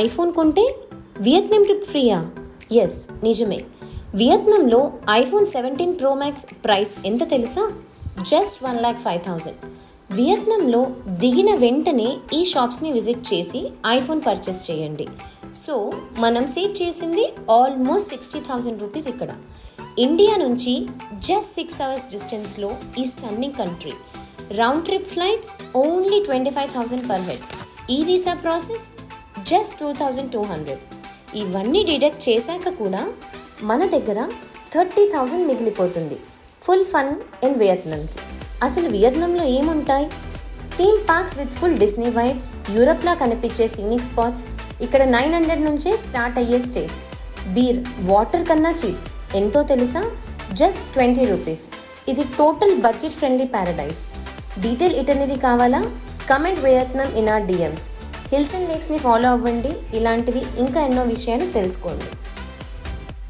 IPhone కొంటే Vietnam trip free? Yes, నిజమే. వియత్నాంలో ఐఫోన్ 17 ప్రో మ్యాక్స్ ప్రైస్ ఎంత తెలుసా? జస్ట్ 1,05,000. వియత్నాంలో దిగిన వెంటనే ఈ షాప్స్ని విజిట్ చేసి ఐఫోన్ పర్చేస్ చేయండి. సో మనం సేవ్ చేసింది ఆల్మోస్ట్ 60,000 రూపీస్ ఇక్కడ. ఇండియా నుంచి జస్ట్ 6 hours డిస్టెన్స్లో ఈ stunning country. Round trip flights only 25,000 per head. ఈ వీసా ప్రాసెస్ జస్ట్ 2,200. ఇవన్నీ డిడక్ట్ చేశాక కూడా మన దగ్గర 30,000 మిగిలిపోతుంది. ఫుల్ ఫన్ ఇన్ వియత్నాంకి. అసలు వియత్నాంలో ఏముంటాయి? Theme parks with full Disney vibes, యూరప్లా కనిపించే సీనిక్ స్పాట్స్, ఇక్కడ 900 నుంచే స్టార్ట్ అయ్యే స్టేస్. బీర్ వాటర్ కన్నా చీప్. ఎంతో తెలుసా? Just 20 rupees. ఇది total budget friendly paradise. Detail itinerary కావాలా? Comment Vietnam in or DMs. Hills and లేక్స్ని ఫాలో అవ్వండి. ఇలాంటివి ఇంకా ఎన్నో విషయాలు తెలుసుకోండి.